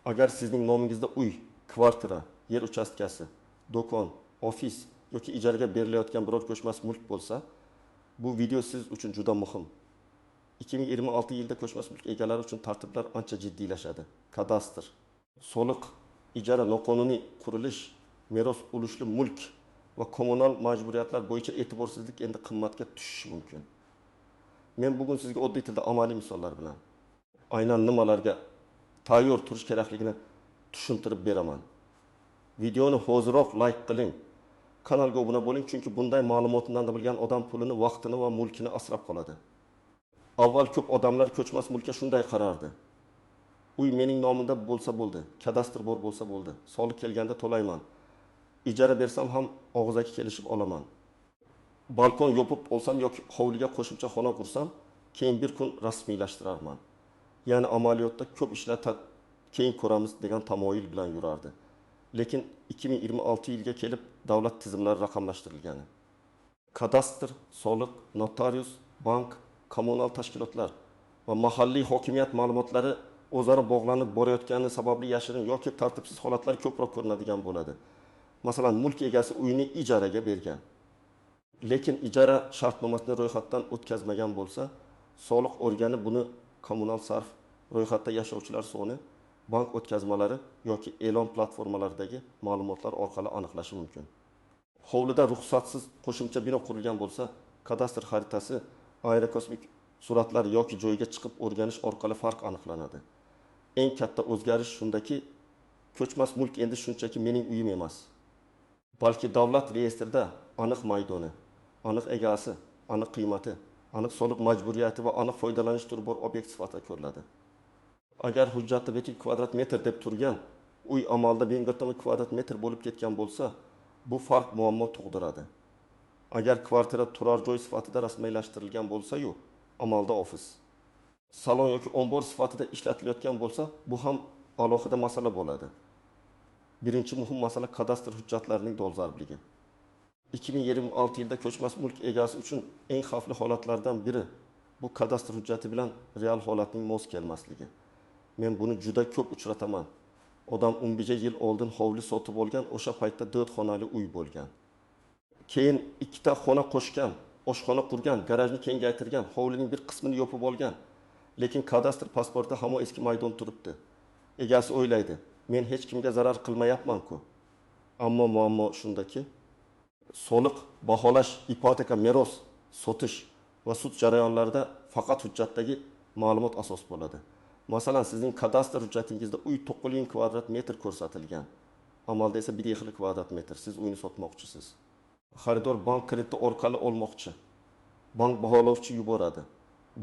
Agar sizning nomingizda uy, kvartira, yer uchastkasi, do'kon, ofis yoki ijaraga berilayotgan biror ko'chmas mulk bo'lsa, bu video siz uchun juda muhim. 2026 yilda ko'chmas mulk egalari uchun tartiblar ancha jiddiylashadi. Kadastr, soliq, ijara, noqonuniy qurilish, meros ulushli mulk va kommunal majburiyatlar bo'yicha e'tiborsizlik endi qimmatga tushishi mumkin. Men bugun sizga oddiy tilda amaliy misollar bilan aynan nimalarga tayyor turish kerakligini tushuntirib beraman. Videoni hoziroq like qiling. Kanalga obuna bo'ling, chunki bunday ma'lumotlardan bilgan odam pulini, vaqtini va mulkini asrab qoladi. Avval ko'p odamlar ko'chmas mulkka shunday qarardi. Uy mening nomimda bo'lsa bo'ldi, kadastr bor bo'lsa bo'ldi, soliq kelganda to'layman. Ijara bersam ham og'zaki kelishib olaman. Balkon yopib olsam yoki hovliga qo'shimcha xona qursam, keyin bir kun rasmiylashtirarman. Ya'ni amaliyotda ko'p ishlar keyin ko'ramiz degan tamoyil bilan yurardi. Lekin 2026 yilga kelib davlat tizimlari raqamlashtirilgan. Kadastr, soliq, notarius, bank, kommunal tashkilotlar va mahalliy hokimiyat ma'lumotlari o'zaro bog'lanib borayotgani sababli yashirin yoki tartibsiz holatlar ko'proq ko'rinadigan bo'ladi. Masalan, mulk egasi uyini ijaraga bergan. Lekin ijara shartnomasini ro'yxatdan o'tkazmagan bo'lsa, soliq organi buni kommunal sarf, ro'yxatda yashovchilar soni, bank o'tkazmalari yoki e'lon platformalaridagi ma'lumotlar orqali aniqlashi mumkin. Hovlida ruxsatsiz qo'shimcha bino qurilgan bo'lsa, kadastr xaritasi, aerokosmik suratlar yoki joyga chiqib o'rganish orqali farq aniqlanadi. Eng katta o'zgarish shundaki, ko'chmas mulk endi shunchaki mening uyim emas, balki davlat reyestrida aniq maydoni, aniq egasi, aniq qiymati, aniq soliq majburiyati va aniq foydalanish turi bor obyekt sifatida ko'riladi. Agar hujjatda 1 kvadrat metr deb turgan uy amalda 1000 kvadrat metr bo'lib ketgan bo'lsa, bu farq muammo tug'diradi. Agar kvartira turar joy sifatida rasmiylashtirilgan bo'lsa-yu, amalda ofis, salon yoki ombor sifatida ishlatilayotgan bo'lsa, bu ham alohida masala bo'ladi. Birinchi muhim masala kadastr hujjatlarining dolzarbligi. 2026 yilda ko'chmas mulk egasi uchun eng xavfli holatlardan biri bu kadastr hujjati bilan real holatning mos kelmasligi. Men buni juda ko'p uchrataman. Odam 11 yil oldin hovli sotib olgan, o'sha paytda 4 xonali uy bo'lgan. Keyin 2 ta xona qo'shgan, oshxona qurgan, garajni kengaytirgan, hovlining bir qismini yopib olgan. Lekin kadastr pasportida hamon eski maydon turibdi. Egasi o'ylaydi, men hech kimga zarar qilmayapman-ku. Ammo muammo shundaki, soliq, baholash, ipoteka, meros, sotish va sud jarayonlarida faqat hujjatdagi ma'lumot asos bo'ladi. Masalan, sizning kadastr hujjatingizda uy 9000 kvadrat metr ko'rsatilgan. Amalda esa 1 kvadrat metr. Siz uyni sotmoqchisiz. Xaridor bank krediti orqali olmoqchi. Bank baholovchi yuboradi.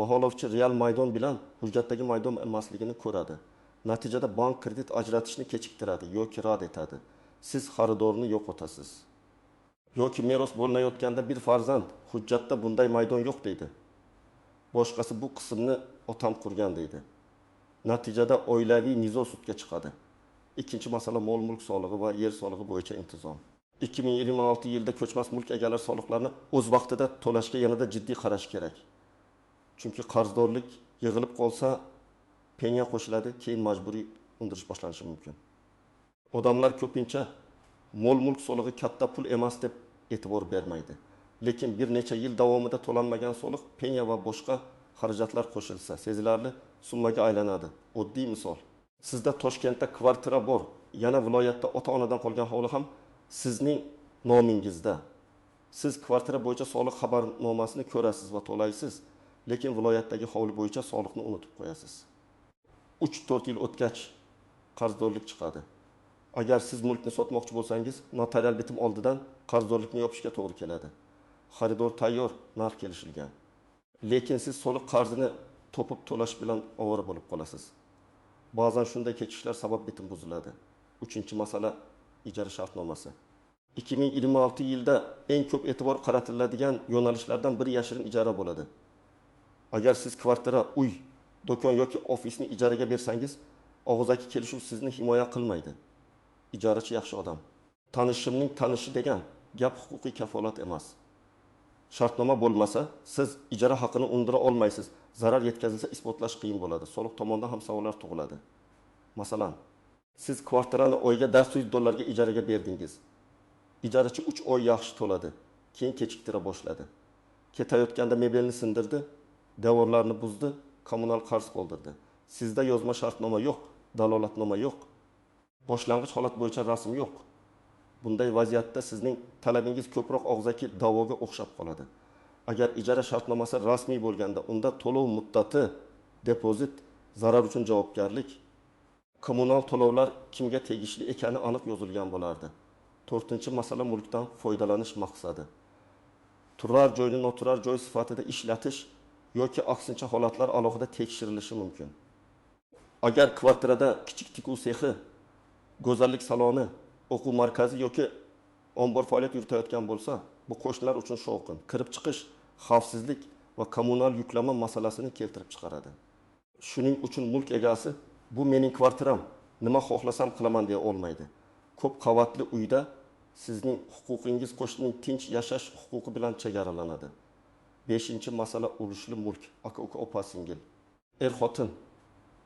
Baholovchi real maydon bilan hujjatdagi maydon emasligini ko'radi. Natijada bank kredit ajratishni kechiktiradi yoki rad etadi. Siz xaridorni yo'qotasiz. Yoki meros bo'linayotganda bir farzand hujjatda bunday maydon yo'q deydi. Boshqasi bu qismni otam qurgan deydi. Natijada oilaviy nizo sudga chiqadi. Ikkinchi masala mol mulk solig'i va yer solig'i bo'yicha intizom. 2026 yilda ko'chmas mulk egalari soliqlarni o'z vaqtida to'lashga yanada jiddiy qarash kerak. Chunki qarzdorlik yig'ilib qolsa, penya qo'shiladi, keyin majburiy undirish boshlanishi mumkin. Odamlar ko'pincha mol mulk solig'i katta pul emas deb e'tibor bermaydi. Lekin bir necha yil davomida to'lanmagan soliq, penya va boshqa xarajatlar qo'shilsa, sezilarli summaga aylanadi. Oddiy misol. Sizda Toshkentda kvartira bor, yana viloyatda ota-onadan qolgan hovli ham sizning nomingizda. Siz kvartira bo'yicha soliq xabarnomasini ko'rasiz va to'laysiz, lekin viloyatdagi hovli bo'yicha soliqni unutib qo'yasiz. 3-4 yil o'tgach qarzdorlik chiqadi. Agar siz mulkni sotmoqchi bo'lsangiz, notarial bitim oldidan qarzdorlikni yopishga to'g'ri keladi. Xaridor tayyor, narx kelishilgan. Lekin siz soliq qarzini topib to'lash bilan ovora bo'lib qolasiz. Ba'zan shunday kechishlar sabab bitim buziladi. 3-masala ijara shartnomasi. 2026 yilda eng ko'p e'tibor qaratiladigan yo'nalishlardan biri yashirin ijara bo'ladi. Agar siz kvartira, uy, do'kon yoki ofisni ijaraga bersangiz, og'zaki kelishuv sizni himoya qilmaydi. Ijarachi yaxshi odam. Tanishimning tanishi degan gap huquqiy kafolat emas. Shartnoma bo'lmasa, siz ijara haqini undira olmaysiz. Zarar yetkazilsa isbotlash qiyin bo'ladi. Soliq tomonidan ham savollar tug'iladi. Masalan, Siz kvartirani oyga $400 ijaraga berdingiz. Ijarachi 3 oy yaxshi to'ladi. Keyin kechiktira boshladi. Ketayotganda mebelni sindirdi, devorlarni buzdi, kommunal qarz qoldirdi. Sizda yozma shartnoma yo'q, dalolatnoma yo'q. Boshlang'ich holat bo'yicha rasm yo'q. Bunday vaziyatda sizning talabingiz ko'proq og'zaki da'voga o'xshab qoladi. Agar ijara shartnomasi rasmiy bo'lganda, unda to'lov muddati, depozit, zarar uchun javobgarlik, kommunal to'lovlar kimga tegishli ekani aniq yozilgan bo'lardi. 4-masala mulkdan foydalanish maqsadi. Turar joyni noturar joy sifatida ishlatish yoki aksincha holatlar alohida tekshirilishi mumkin. Agar kvartirada kichik tikuv sexi, go'zallik saloni, o'quv markazi yoki ombor faoliyat yuritayotgan bo'lsa, bu qo'shnilar uchun shovqin, kirib chiqish, xavfsizlik va kommunal yuklama masalasini keltirib chiqaradi. Shuning uchun mulk egasi bu mening kvartiram, nima xohlasam qilaman deya olmaydi. Ko'p qavatli uyda sizning huquqingiz qo'shnining tinch yashash huquqi bilan chegaralanadi. 5-masala urushli mulk, aka-uka, opa-singil. Er-xotin,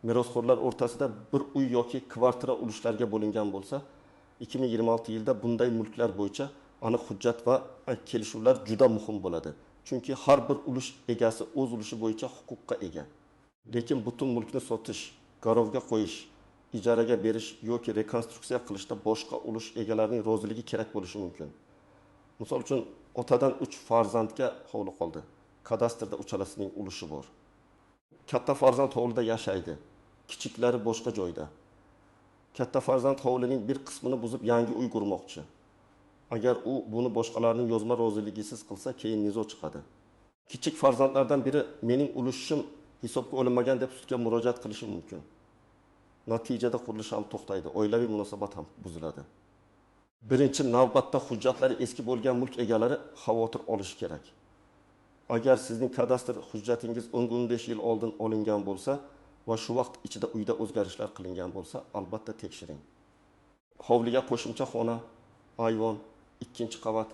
merosxo'rlar o'rtasida bir uy yoki kvartira urushlariga bo'lingan bo'lsa, 2026 yilda bunday mulklar bo'yicha aniq hujjat va kelishuvlar juda muhim bo'ladi. Chunki har bir ulush egasi o'z ulushi bo'yicha huquqqa ega. Lekin butun mulkni sotish, garovga qo'yish, ijaraga berish yoki rekonstruksiya qilishda boshqa ulush egalarining roziligi kerak bo'lishi mumkin. Misol uchun, otadan 3 farzandga hovli qoldi. Kadastrda uchalasining ulushi bor. Katta farzand hovlida yashaydi, kichiklari boshqa joyda. Katta farzand hovlining bir qismini buzib yangi uy qurmoqchi. Agar u buni boshqalarning yozma roziligisiz qilsa, keyin nizo chiqadi. Kichik farzandlardan biri mening ulushim hisobga olinmagan deb sudga murojaat qilishi mumkin. Natijada qurilish ham to'xtaydi, oilaviy munosabat ham buziladi. Birinchi navbatda hujjatlari eski bo'lgan mulk egalari xavotir olishi kerak. Agar sizning kadastr hujjatingiz 10-15 yil oldin olingan bo'lsa va shu vaqt ichida uyda o'zgarishlar qilingan bo'lsa, albatta tekshiring. Hovliga qo'shimcha xona, ayvon, 2-qavat,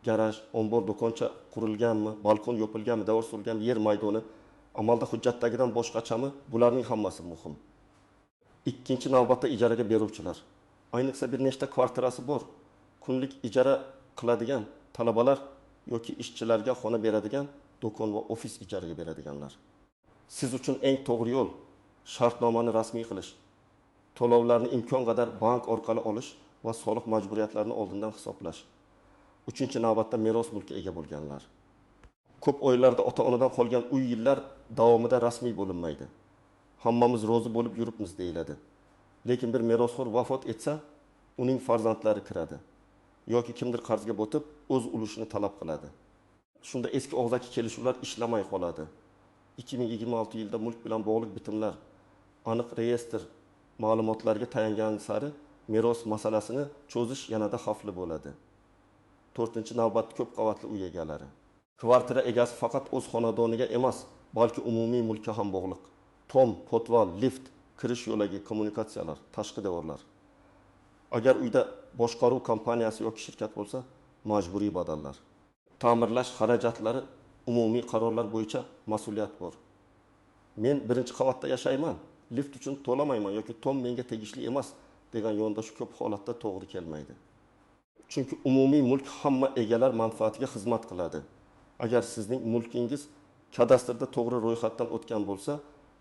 garaj, ombor, do'koncha qurilganmi, balkon yopilganmi, devor surilganmi, yer maydoni amalda hujjatdagidan boshqachami? Bularning hammasi muhim. Ikkinchi navbatda ijaraga beruvchilar. Ayniqsa bir nechta kvartirasi bor, kunlik ijara qiladigan talabalar yoki ishchilarga xona beradigan, do'kon va ofis ijaraga beradiganlar. Siz uchun eng to'g'ri yo'l shartnomani rasmiy qilish, to'lovlarni imkon qadar bank orqali olish va soliq majburiyatlarini oldindan hisoblash. 3-navbatda meros mulkiga ega bo'lganlar. Ko'p oilalarda ota-onadan qolgan uy yillar davomida rasmiy bo'linmaydi. Hammamiz rozi bo'lib yuribmiz deyiladi. Lekin bir merosxo'r vafot etsa, uning farzandlari kiradi yoki kimdir qarzga botib o'z ulushini talab qiladi. Shunda eski og'zaki kelishuvlar ishlamay qoladi. 2026 yilda mulk bilan bog'liq bitimlar aniq reyestr ma'lumotlarga tayangan sari meros masalasini cho'zish yanada xavfli bo'ladi. 4-navbat ko'p qavatli uy egalari. Kvartira egasi faqat o'z xonadoniga emas, balki umumiy mulkka ham bog'liq. Tom, potval, lift, kirish yo'lagi, kommunikatsiyalar, tashqi devorlar. Agar uyda boshqaruv kompaniyasi yoki shirkat bo'lsa, majburiy badallar. Ta'mirlash xarajatlari umumiy qarorlar bo'yicha mas'uliyat bor. Men 1-qavatda yashayman, lift uchun to'lamayman yoki tom menga tegishli emas degan yondashuv ko'p holatda to'g'ri kelmaydi. Chunki umumiy mulk hamma egalar manfaatiga xizmat qiladi. Agar sizning mulkingiz kadastrda to'g'ri ro'yxatdan o'tgan bo'lsa,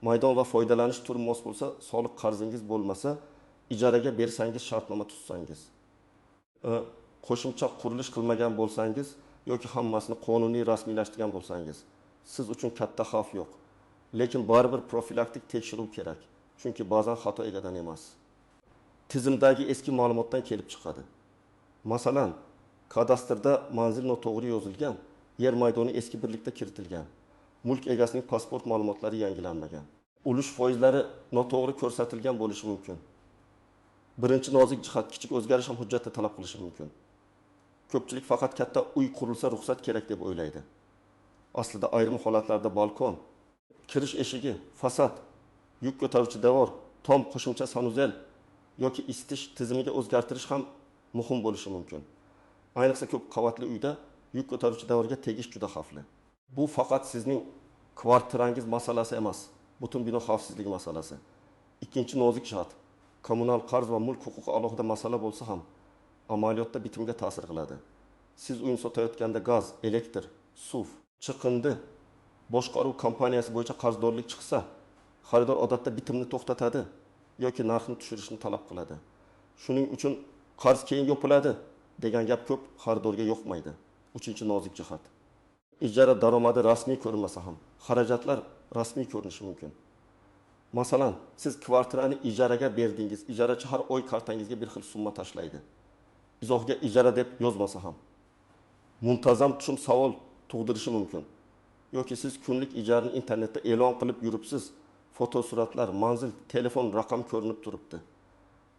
maydon va foydalanish turi mos bo'lsa, soliq qarzingiz bo'lmasa, ijaraga bersangiz, shartnoma tuzsangiz, qo'shimcha qurilish qilmagan bo'lsangiz yoki hammasini qonuniy rasmiylashtirgan bo'lsangiz, siz uchun katta xavf yo'q. Lekin baribir profilaktik tekshiruv kerak. Chunki ba'zan xato egadan emas, tizimdagi eski ma'lumotdan kelib chiqadi. Masalan, kadastrda manzil noto'g'ri yozilgan, yer maydoni eski birlikda kiritilgan, mulk egasining pasport ma'lumotlari yangilanmagan, ulush foizlari noto'g'ri ko'rsatilgan bo'lishi mumkin. Birinchi nozik jihat, kichik o'zgarish ham hujjatda talab qilishi mumkin. Ko'pchilik faqat katta uy qurilsa ruxsat kerak deb o'ylaydi. Aslida ayrim holatlarda balkon, kirish eshigi, fasad, yuk ko'taruvchi devor, tom qo'shimcha sanuzel yoki isitish tizimiga o'zgartirish ham muhim bo'lishi mumkin. Ayniqsa ko'p qavatli uyda yuk ko'taruvchi devorga tegish juda xavfli. Bu faqat sizning kvartirangiz masalasi emas, butun bino xavfsizligi masalasi. Ikkinchi nozik jihat, kommunal qarz va mulk huquqi alohida masala bo'lsa ham, amaliyotda bitimga ta'sir qiladi. Siz uyni sotayotganda gaz, elektr, suv, chiqindi boshqaruv kompaniyasi bo'yicha qarzdorlik chiqsa, xaridor odatda bitimni to'xtatadi yoki narxni tushirishni talab qiladi. Shuning uchun qarz keyin yopiladi degan gap ko'p xaridorga yoqmaydi. 3-nozik jihat. Ijara daromadi rasmiy ko'rinmasa ham, xarajatlar rasmiy ko'rinishi mumkin. Masalan, siz kvartirani ijaraga berdingiz, ijarachi har oy kartangizga bir xil summa tashlaydi. Izohga ijara deb yozmasa ham. Muntazam tushum savol tug'dirishi mumkin. Yoki siz kunlik ijarani internetda e'lon qilib yuribsiz, fotosuratlar, manzil, telefon raqam ko'rinib turibdi.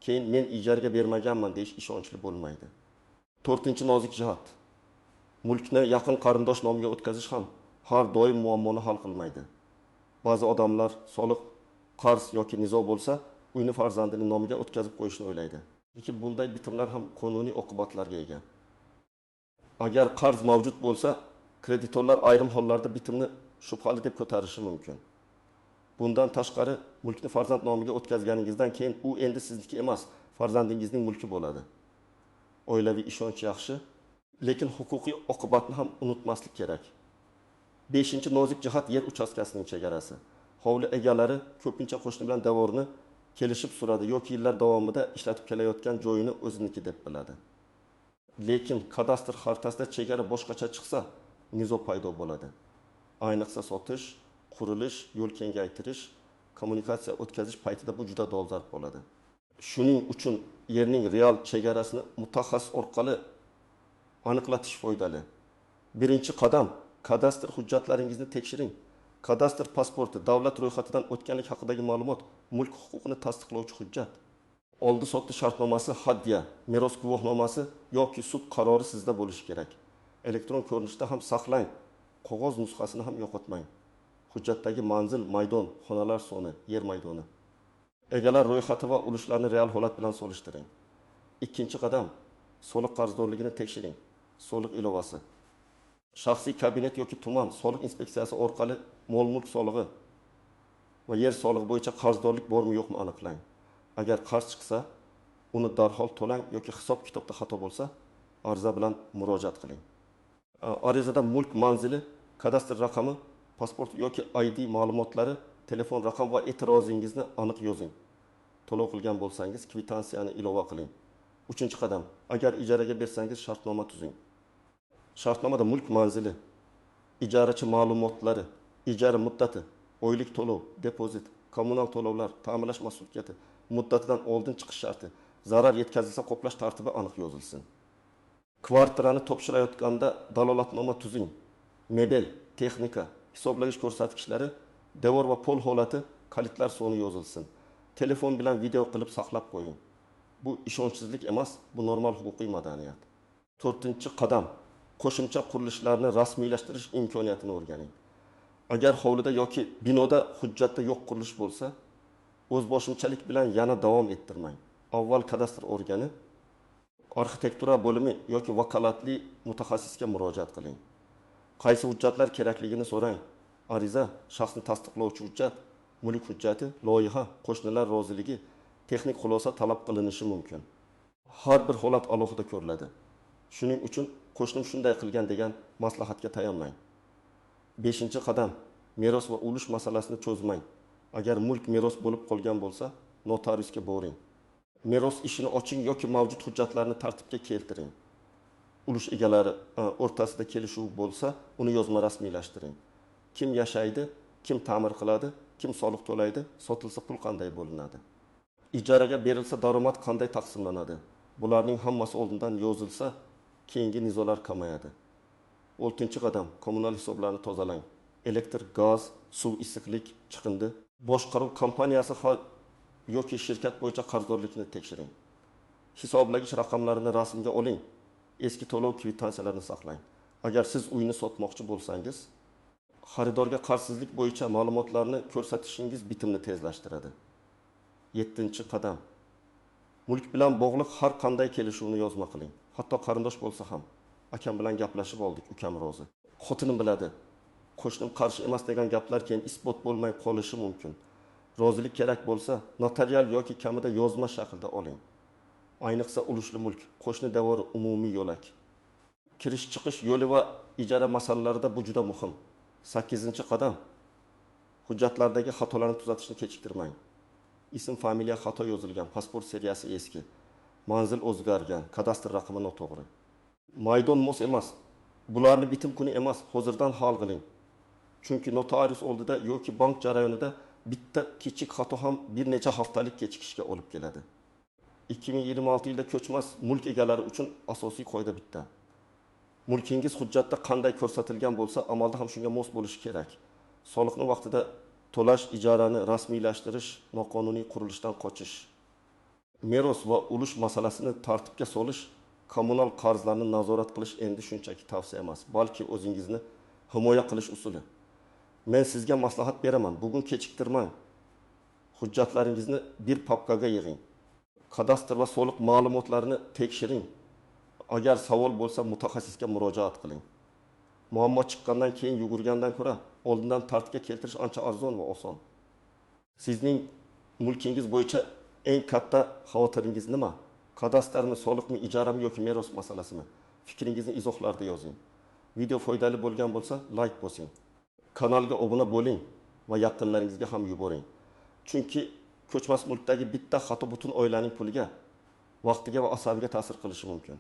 Keyin men ijaraga bermaganman deyish ishonchli bo'lmaydi. 4-nozik jihat. Mulkni yaqin qarindosh nomiga o'tkazish ham har doim muammoni hal qilmaydi. Ba'zi odamlar soliq, qarz yoki nizo bo'lsa, uyni farzandining nomiga o'tkazib qo'yishni o'ylaydi. Lekin bunday bitimlar ham qonuniy oqibatlarga ega. Agar qarz mavjud bo'lsa, kreditorlar ayrim hollarda bitimni shubhali deb ko'tarishi mumkin. Bundan tashqari, mulkni farzand nomiga o'tkazganingizdan keyin u endi sizniki emas, farzandingizning mulki bo'ladi. Oilaviy ishonch yaxshi, lekin huquqiy oqibatni ham unutmaslik kerak. 5-nozik jihat yer uchastkasining chegarasi. Hovli egalari ko'pincha qo'shni bilan davorni kelishib suradi yoki yillar davomida ishlatib kelayotgan joyini o'ziniki deb biladi. Lekin kadastr xaritasida chegara boshqacha chiqsa, nizo paydo bo'ladi. Ayniqsa sotish, qurilish, yo'l kengaytirish, kommunikatsiya o'tkazish paytida bu juda dolzarb bo'ladi. Shuning uchun yerning real chegarasini mutaxassis orqali aniqlatish foydali. Birinchi qadam, kadastr hujjatlaringizni tekshiring. Kadastr pasporti, davlat ro'yxatidan o'tganlik haqidagi ma'lumot, mulk huquqini tasdiqlovchi hujjat. Oldi sotdi shartnomasi, hadya, meros guvohnomasi yoki sud qarori sizda bo'lishi kerak. Elektron ko'rinishda ham saqlang. Qog'oz nusxasini ham yo'qotmang. Hujjatdagi manzil, maydon, xonalar soni, yer maydoni. Egalar ro'yxati va ulushlarni real holat bilan solishtiring. Ikkinchi qadam, soliq qarzdorligini tekshiring. Soliq ilovasi. Shaxsiy kabinet yoki tuman soliq inspeksiyasi orqali mol-mulk solig'i va yer solig'i bo'yicha qarzdorlik bormi yo'qmi aniqlang. Agar qarz chiqsa, uni darhol to'lang yoki hisob-kitobda xato bo'lsa, ariza bilan murojaat qiling. Arizada mulk manzili, kadastr raqami, pasport yoki ID ma'lumotlari, telefon raqam va e'tirozingizni aniq yozing. To'lov qilgan bo'lsangiz, kvitansiyani ilova qiling. 3-qadam, agar ijaraga bersangiz, shartnoma tuzing. Shartnomada mulk manzili, ijarachi ma'lumotlari, ijara muddati, oylik to'lov, depozit, kommunal to'lovlar, ta'minlash mas'uliyati, muddatidan oldin chiqish sharti, zarar yetkazilsa qoplash tartibi aniq yozilsin. Kvartirani topshirayotganda dalolatnoma tuzing. Mebel, texnika, hisoblagich ko'rsatkichlari, devor va pol holati, kalitlar soni yozilsin. Telefon bilan video qilib saqlab qo'ying. Bu ishonchsizlik emas, bu normal huquqiy madaniyat. 4-qadam, qo'shimcha qurilishlarni rasmiylashtirish imkoniyatini o'rganing. Agar hovlida yoki binoda hujjatda yo'q qurilish bo'lsa, o'zboshimchalik bilan yana davom ettirmang. Avval kadastr organi, arxitektura bo'limi yoki vakolatli mutaxassisga murojaat qiling. Qaysi hujjatlar kerakligini so'rang. Ariza, shaxsni tasdiqlovchi hujjat, mulk hujjati, loyiha, qo'shnilar roziligi, texnik xulosa talab qilinishi mumkin. Har bir holat alohida ko'riladi. Shuning uchun qo'shnim shunday qilgan degan maslahatga tayanmang. 5-qadam, meros va ulush masalasini cho'zmang. Agar mulk meros bo'lib qolgan bo'lsa, notariusga boring. Meros ishini oching yoki mavjud hujjatlarni tartibga keltiring. Ulush egalari o'rtasida kelishuv bo'lsa, uni yozma rasmiylashtiring. Kim yashaydi, kim ta'mir qiladi, kim soliq to'laydi, sotilsa pul qanday bo'linadi? Ijaraga berilsa daromad qanday taqsimlanadi? Bularning hammasi oldindan yozilsa, keyingi nizolar kamayadi. 6-qadam, kommunal hisoblarni tozalang. Elektr, gaz, suv, issiqlik, chiqindi, boshqaruv kompaniyasi yoki shirkat bo'yicha qarzdorlikni tekshiring. Hisoblagich raqamlarini rasmga oling. Eski to'lov kvitansiyalarini saqlang. Agar siz uyni sotmoqchi bo'lsangiz, xaridorga qarzsizlik bo'yicha ma'lumotlarni ko'rsatishingiz bitimni tezlashtiradi. 7-qadam. Mulk bilan bog'liq har qanday kelishuvni yozma qiling. Hatto qarindosh bo'lsa ham. Akam bilan gaplashib oldik, ukam rozi. Xotinim biladi. Qo'shnim qarshi emas degan gaplar keyin isbot bo'lmay qolishi mumkin. rozilik kerak bo'lsa, notarial yoki kamida yozma shaklda oling. Ayniqsa ulushli mulk, qo'shni devori umumiy yo'lak. Kirish-chiqish yo'li va ijara masalalarida bu juda muhim. 8-qadam. Hujjatlardagi xatolarni tuzatishni kechiktirmang. Ism, familiya xato yozilgan, pasport seriyasi eski, manzil o'zgargan, kadastr raqami noto'g'ri. Maydon mos emas. Bularni bitim kuni emas, hozirdan hal qiling. Chunki notarius oldida yoki bank jarayonida bitta kichik xato ham bir necha haftalik kechikishga olib keladi. 2026 yilda ko'chmas mulk egalari uchun asosiy qoida bitta. Mulkingiz hujjatda qanday ko'rsatilgan bo'lsa, amalda ham shunga mos bo'lishi kerak. Soliqni vaqtida to'lash, ijarani rasmiylashtirish, noqonuniy qurilishdan qochish. Meros va ulush masalasini tartibga solish, kommunal qarzlarni nazorat qilish endi shunchaki tavsiya emas, balki o'zingizni himoya qilish usuli. Men sizga maslahat beraman, bugun kechiktirmang. Hujjatlaringizni bir papkaga yig'ing. Kadastr va soliq ma'lumotlarini tekshiring. Agar savol bo'lsa, mutaxassisga murojaat qiling. Muammo chiqqandan keyin yugurgandan ko'ra, oldindan tartibga keltirish ancha arzon va oson. Sizning mulkingiz bo'yicha eng katta xavotiringiz nima? Kadastrmi, soliqmi, ijarami yoki meros masalasimi? Fikringizni izohlarda yozing. Video foydali bo'lgan bo'lsa, like bosing. Kanalga obuna bo'ling va yaqinlaringizga ham yuboring. Chunki ko'chmas mulkdagi bitta xato butun oilaning puliga, vaqtiga va asabiga ta'sir qilishi mumkin.